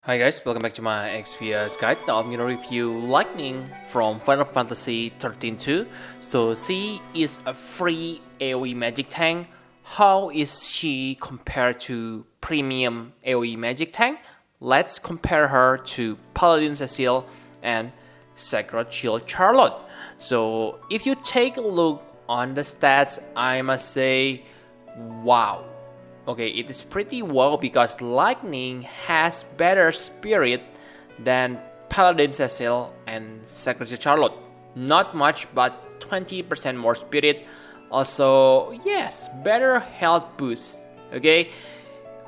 Hi guys, welcome back to my XVS guide. Now I'm gonna review Lightning from Final Fantasy XIII-2. So she is a free AoE magic tank. How is she compared to premium AoE magic tank? Let's compare her to Paladin Cecile and Sacred Shield Charlotte. So if you take a look on the stats, I must say, wow. Okay, it is pretty well because Lightning has better spirit than Paladin Cecile and Sacred Shield Charlotte. Not much, but 20% more spirit. Also, yes, better health boost. Okay,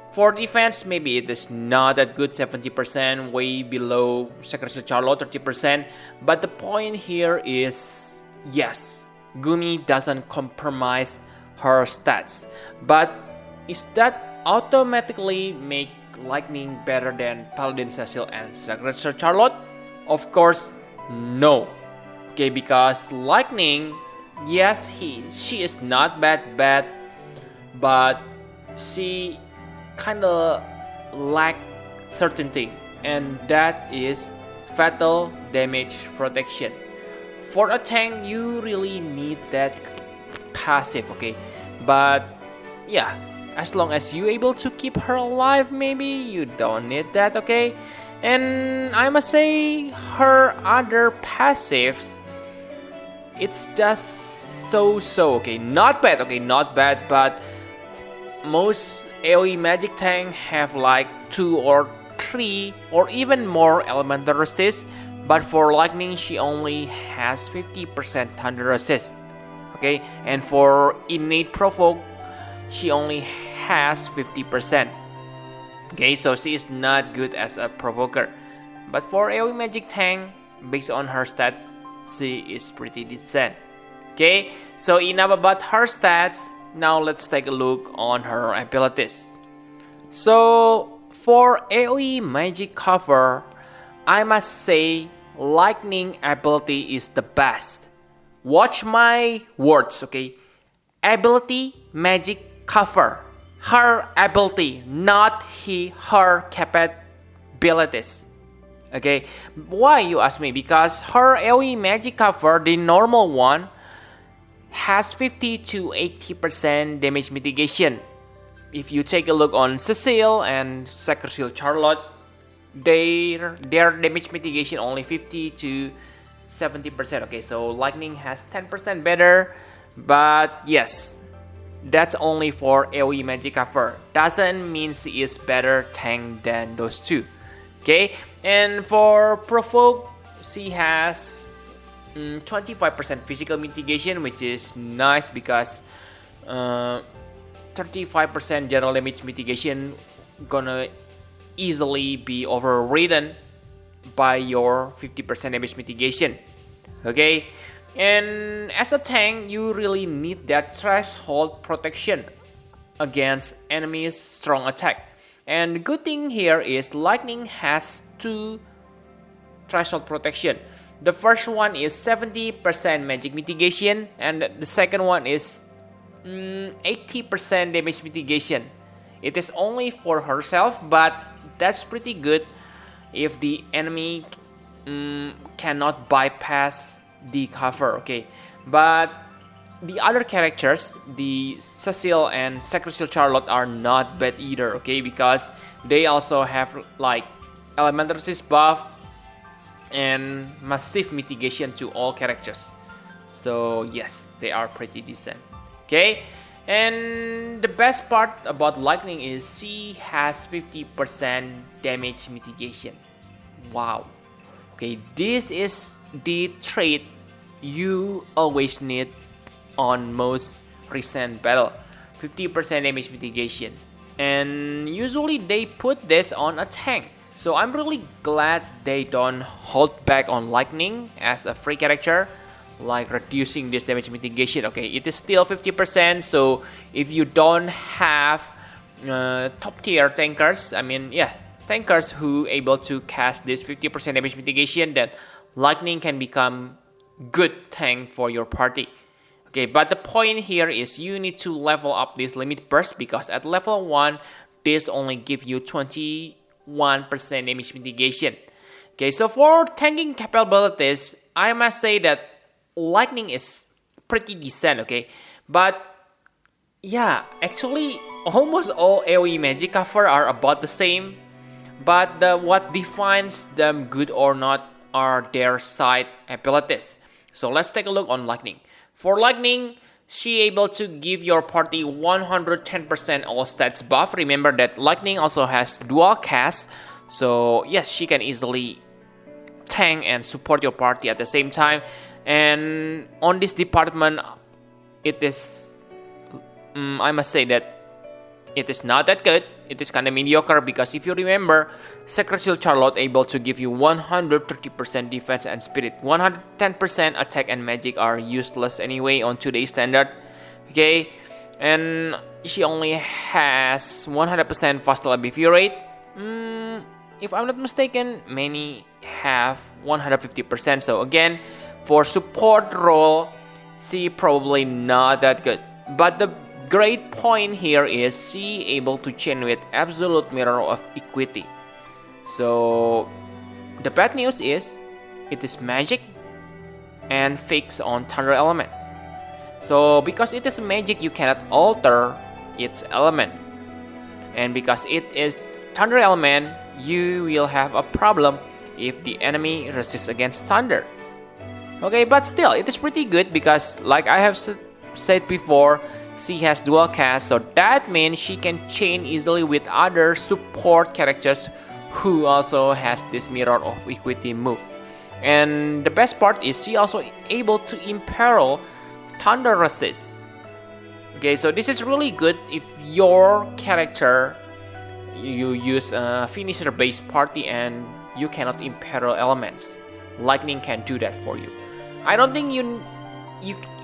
for defense, maybe it is not that good, 70%, way below Sacred Shield Charlotte, 30%. But the point here is, yes, Gumi doesn't compromise her stats, but is that automatically make Lightning better than Paladin Cecile and Sacred Shield Charlotte? Of course, no. Okay, because Lightning, yes, she is not bad, but she kinda lack certain thing, and that is fatal damage protection. For a tank, you really need that passive, okay? But yeah, as long as you able to keep her alive, maybe you don't need that, okay? And I must say, her other passives, it's just so, okay? Not bad, okay? Not bad, but most AoE magic tank have like 2 or 3 or even more elemental resist, but for Lightning, she only has 50% thunder resist, okay? And for innate provoke, she only has 50%. Okay, so she is not good as a provoker. But for AoE magic tank, based on her stats, she is pretty decent. Okay, so enough about her stats. Now let's take a look on her abilities. So for AoE magic cover, I must say Lightning ability is the best. Watch my words, okay? Ability magic cover. Her ability, not her capabilities. Okay, why you ask me? Because her AoE magic cover, the normal one, has 50 to 80% damage mitigation. If you take a look on Cecile and Sacred Shield Charlotte, their damage mitigation only 50 to 70%. Okay, so Lightning has 10% better, but yes, that's only for AoE magic cover. Doesn't mean she is better tank than those two. Okay, and for provoke, she has 25% physical mitigation, which is nice because 35% general damage mitigation gonna easily be overridden by your 50% damage mitigation. Okay, and as a tank, you really need that threshold protection against enemies' strong attack. And the good thing here is Lightning has 2 threshold protection. The first one is 70% magic mitigation, and the second one is 80% damage mitigation. It is only for herself, but that's pretty good if the enemy cannot bypass the cover, okay? But the other characters, the Cecile and Sacred Shield Charlotte, are not bad either, okay? Because they also have like elemental resist buff and massive mitigation to all characters. So yes, they are pretty decent, okay? And the best part about Lightning is she has 50% damage mitigation. Wow. Okay, this is the trait you always need on most recent battle. 50% damage mitigation. And usually they put this on a tank. So I'm really glad they don't hold back on Lightning as a free character, like reducing this damage mitigation. Okay, it is still 50%, so if you don't have top tier tankers, tankers who able to cast this 50% damage mitigation, then Lightning can become good tank for your party. Okay, but the point here is you need to level up this limit burst, because at level 1, this only give you 20 1% damage mitigation. Okay, so for tanking capabilities, I must say that lightning is pretty decent, okay? But yeah, actually almost all AoE magic cover are about the same. But what defines them good or not are their side abilities. So let's take a look on lightning. For lightning, she able to give your party 110% all stats buff. Remember that lightning also has dual cast, so yes, she can easily tank and support your party at the same time. And on this department, it is I must say that it is not that good. It is kind of mediocre because if you remember, Sacred Shield Charlotte able to give you 130% defense and spirit. 110% attack and magic are useless anyway on today's standard. Okay, and she only has 100% fast LBV rate. If I'm not mistaken, many have 150%. So again, for support role, she probably not that good. But the great point here is she able to chain with absolute mirror of equity. So the bad news is it is magic and fixed on thunder element. So because it is magic, you cannot alter its element, and because it is thunder element, you will have a problem if the enemy resists against thunder. Okay, but still it is pretty good because like I have said before, she has dual cast, so that means she can chain easily with other support characters who also has this mirror of equity move. And the best part is she also able to imperil thunder resist. Okay, so this is really good if your character you use a finisher based party and you cannot imperil elements. Lightning can do that for you. I don't think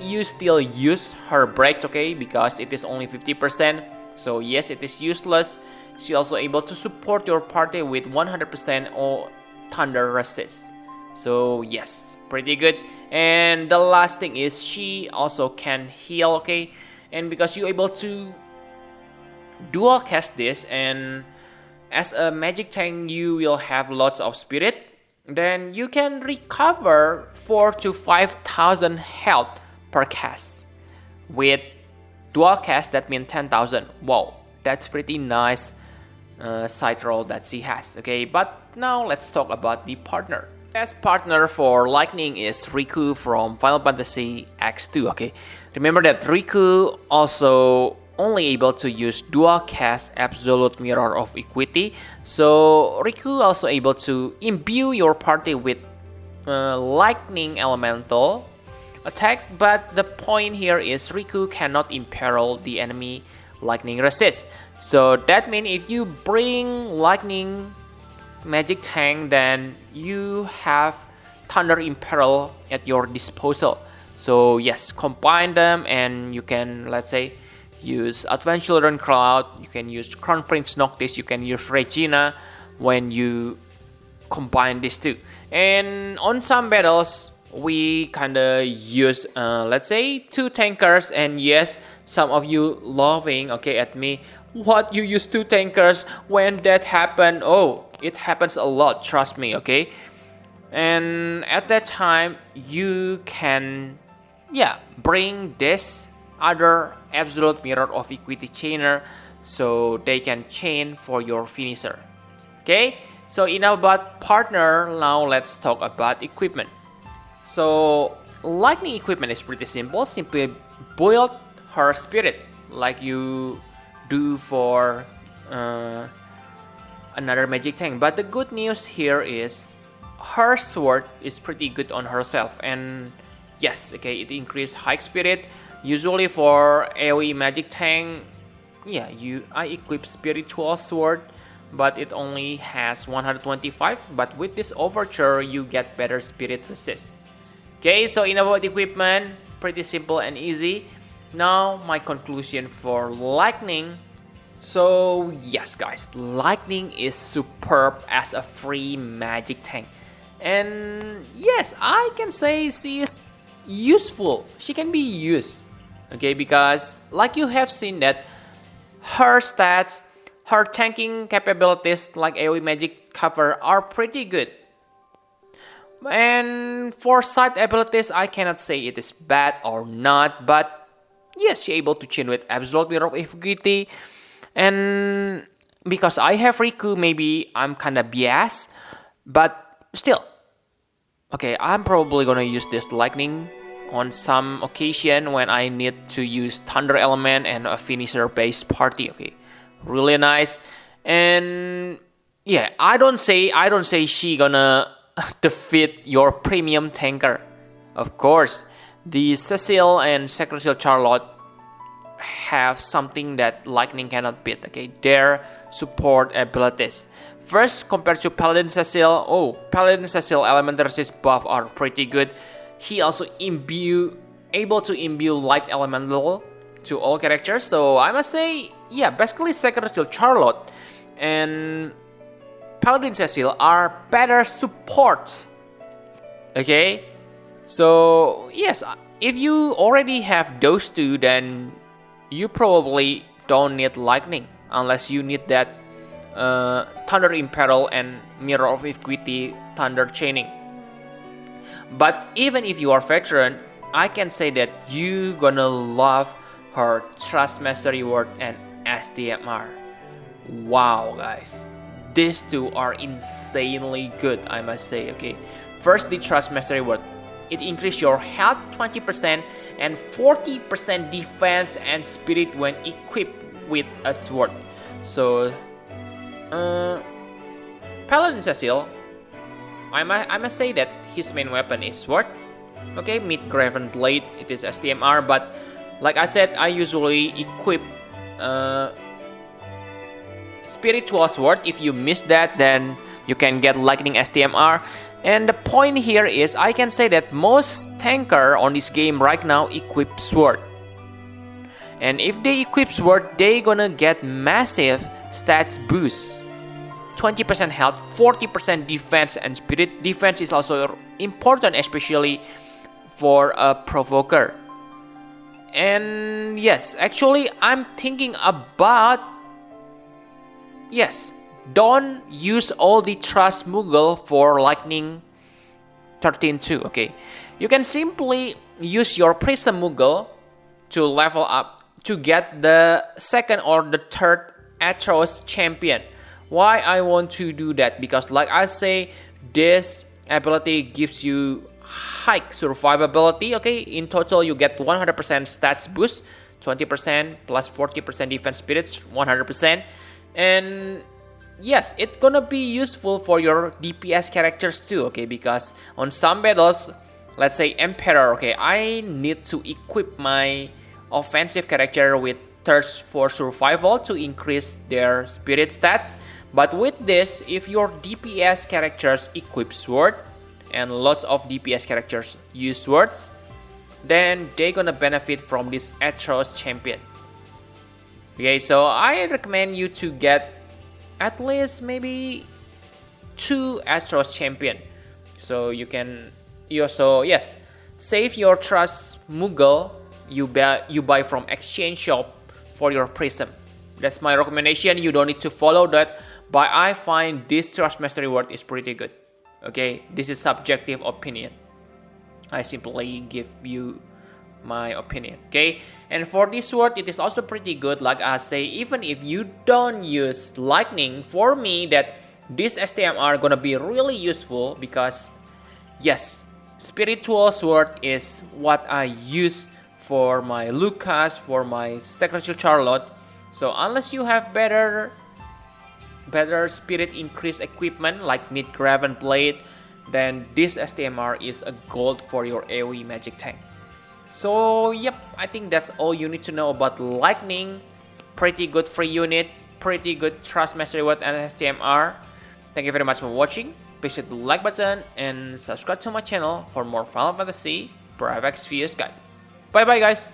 you still use her breaks, okay, because it is only 50%. So yes, it is useless. She also able to support your party with 100% or thunder resist. So yes, pretty good. And the last thing is she also can heal, okay, and because you're able to dual cast this, and as a magic tank you will have lots of spirit, then you can recover 4,000 to 5,000 health per cast. With dual cast, that means 10,000. Wow, that's pretty nice side roll that she has. Okay, but now let's talk about the partner. Best partner for lightning is Riku from Final Fantasy X2. Okay, remember that Riku also only able to use dual cast absolute mirror of equity. So Riku also able to imbue your party with lightning elemental attack, but the point here is Riku cannot imperil the enemy lightning resist. So that means if you bring lightning magic tank, then you have thunder imperil at your disposal. So yes, combine them and you can, let's say, use Advanced Children Cloud, you can use Crown Prince Noctis, you can use Regina when you combine these two. And on some battles, we kinda use, let's say, 2 tankers, and yes, some of you laughing, okay, at me. What, you use 2 tankers when that happened? Oh, it happens a lot, trust me, okay? And at that time, you can, bring this other absolute mirror of equity chainer, so they can chain for your finisher. Okay, so enough about partner. Now let's talk about equipment. So lightning equipment is pretty simple. Simply build her spirit like you do for another magic tank. But the good news here is her sword is pretty good on herself, and yes, okay, it increases high spirit. Usually for AoE magic tank, I equip spiritual sword, but it only has 125. But with this overture, you get better spirit resist. Okay, so enough about equipment. Pretty simple and easy. Now my conclusion for lightning. So yes, guys, lightning is superb as a free magic tank, and yes, I can say she is useful. She can be used. Okay, because like you have seen that her stats, her tanking capabilities like AoE magic cover are pretty good. And for side abilities, I cannot say it is bad or not, but yes, she's able to chain with Absolute Mirror of Equity. And because I have Riku, maybe I'm kinda biased, but still. Okay, I'm probably gonna use this lightning on some occasion when I need to use Thunder Element and a finisher based party. Okay, really nice. And yeah, I don't say she gonna defeat your premium tanker. Of course, the Cecil and Sacrificial Charlotte have something that lightning cannot beat. Okay, their support abilities. First, compared to Paladin Cecil, Paladin Cecil elemental resist buff are pretty good. He also able to imbue light elemental to all characters. So I must say, yeah, basically Sacrificial Charlotte and Paladin Cecil are better supports. Okay, so yes, if you already have those two, then you probably don't need lightning unless you need that Thunder Imperil and Mirror of Equity Thunder chaining. But even if you are veteran, I can say that you gonna love her Trust Mastery Word and STMR. Wow, guys, these two are insanely good, I must say. Okay, first, the Trust Mastery Word. It increases your health 20% and 40% defense and spirit when equipped with a sword. So, Paladin Cecil, I must say that his main weapon is sword. Okay, mid-graven blade, it is STMR, but like I said, I usually equip spiritual sword. If you miss that, then you can get lightning STMR. And the point here is, I can say that most tanker on this game right now equip sword. And if they equip sword, they gonna get massive stats boost. 20% health, 40% defense and spirit. Defense is also important, especially for a provoker. And yes, actually I'm thinking about, yes, don't use all the Trust Moogle for Lightning 13-2, okay? You can simply use your Prism Moogle to level up to get the second or the third Atrox champion. Why I want to do that? Because like I say, this ability gives you high survivability, okay? In total, you get 100% stats boost, 20% plus 40% defense spirits, 100%. And yes, it's gonna be useful for your DPS characters too, okay? Because on some battles, let's say Emperor, okay, I need to equip my offensive character with Thirst for Survival to increase their spirit stats. But with this, if your DPS characters equip sword, and lots of DPS characters use swords, then they're gonna benefit from this Atrox champion. Okay, so I recommend you to get at least maybe 2 Atrox champion. So you can also, yes, save your Trust Moogle you buy from exchange shop for your Prism. That's my recommendation. You don't need to follow that, but I find this Trust Mastery Word is pretty good. Okay, this is subjective opinion. I simply give you my opinion. Okay, and for this word, it is also pretty good. Like I say, even if you don't use lightning, for me that this STM are gonna be really useful because yes, spiritual sword is what I use for my Lucas, for my Sacrificial Charlotte. So unless you have better spirit increase equipment like mid-graven blade, then this STMR is a gold for your AoE magic tank. So yep, I think that's all you need to know about lightning. Pretty good free unit, pretty good Trust Mastery Word and STMR. Thank you very much for watching. Please hit the like button and subscribe to my channel for more Final Fantasy Private XIII guide. Bye bye guys.